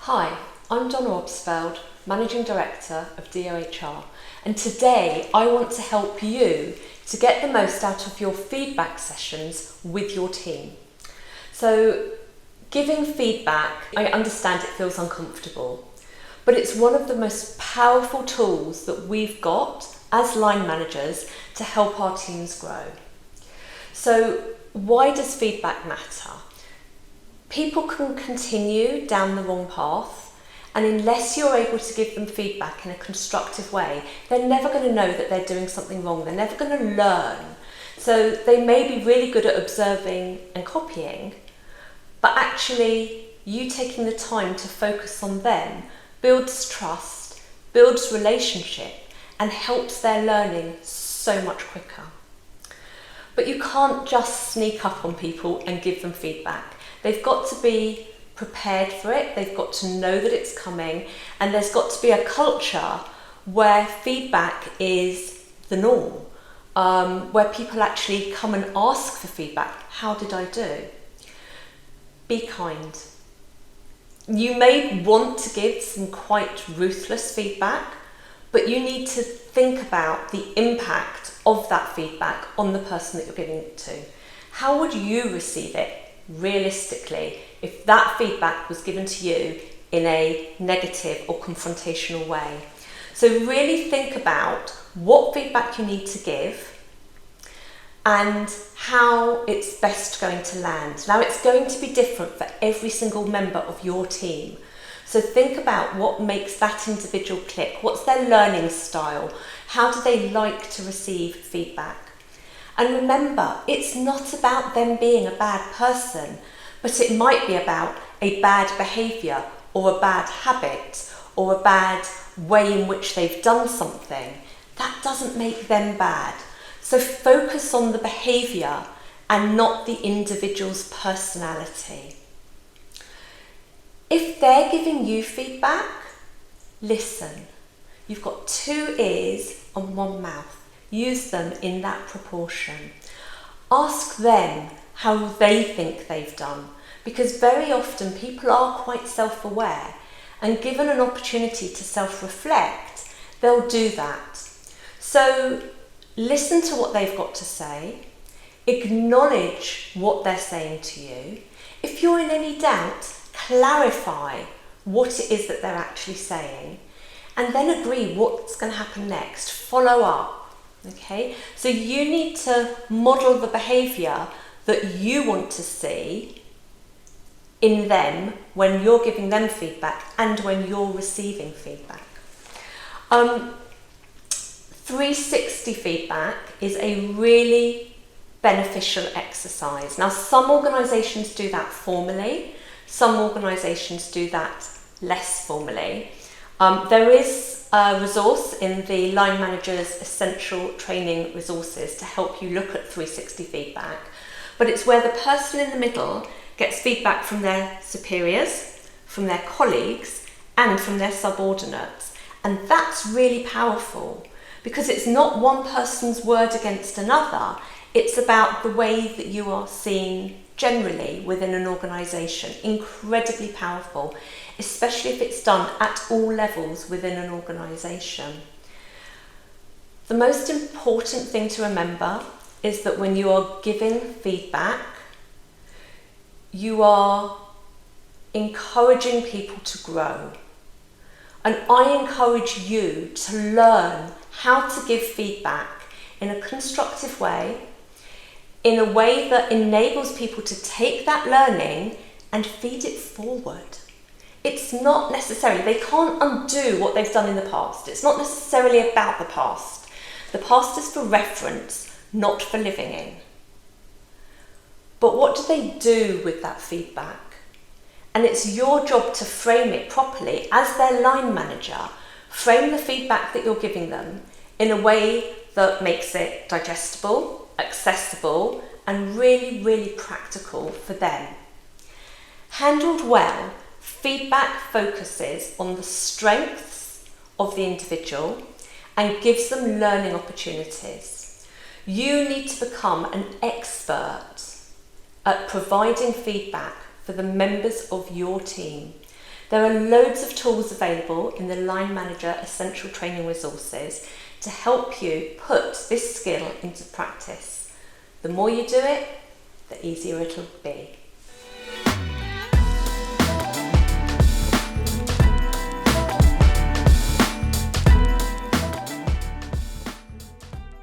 Hi, I'm Donna Obstfeld, Managing Director of DOHR, and today I want to help you to get the most out of your feedback sessions with your team. So, giving feedback, I understand it feels uncomfortable, but it's one of the most powerful tools that we've got as line managers to help our teams grow. So, why does feedback matter? People can continue down the wrong path, and unless you're able to give them feedback in a constructive way, they're never going to know that they're doing something wrong. They're never going to learn. So they may be really good at observing and copying, but actually you taking the time to focus on them builds trust, builds relationship, and helps their learning so much quicker. But you can't just sneak up on people and give them feedback. They've got to be prepared for it, they've got to know that it's coming, and there's got to be a culture where feedback is the norm, where people actually come and ask for feedback. How did I do? Be kind. You may want to give some quite ruthless feedback, but you need to think about the impact of that feedback on the person that you're giving it to. How would you receive it realistically if that feedback was given to you in a negative or confrontational way? So really think about what feedback you need to give and how it's best going to land. Now, it's going to be different for every single member of your team. So think about what makes that individual click. What's their learning style? How do they like to receive feedback? And remember, it's not about them being a bad person, but it might be about a bad behaviour or a bad habit or a bad way in which they've done something. That doesn't make them bad. So focus on the behaviour and not the individual's personality. If they're giving you feedback, listen. You've got 2 ears and 1 mouth. Use them in that proportion. Ask them how they think they've done, because very often people are quite self-aware, and given an opportunity to self-reflect, they'll do that. So listen to what they've got to say, acknowledge what they're saying to you. If you're in any doubt, clarify what it is that they're actually saying, and then agree what's going to happen next. Follow up. Okay, so you need to model the behaviour that you want to see in them when you're giving them feedback and when you're receiving feedback. 360 feedback is a really beneficial exercise. Now, some organisations do that formally, some organisations do that less formally. There is a resource in the Line Manager's Essential Training Resources to help you look at 360 feedback, but it's where the person in the middle gets feedback from their superiors, from their colleagues, and from their subordinates. And that's really powerful because it's not one person's word against another, it's about the way that you are seen generally within an organisation. Incredibly powerful, especially if it's done at all levels within an organisation. The most important thing to remember is that when you are giving feedback, you are encouraging people to grow. And I encourage you to learn how to give feedback in a constructive way, in a way that enables people to take that learning and feed it forward. It's not necessarily, they can't undo what they've done in the past. It's not necessarily about the past. The past is for reference, not for living in. But what do they do with that feedback? And it's your job to frame it properly as their line manager. Frame the feedback that you're giving them in a way that makes it digestible, accessible, and really, really practical for them. Handled well, feedback focuses on the strengths of the individual and gives them learning opportunities. You need to become an expert at providing feedback for the members of your team. There are loads of tools available in the Line Manager Essential Training Resources to help you put this skill into practice. The more you do it, the easier it'll be.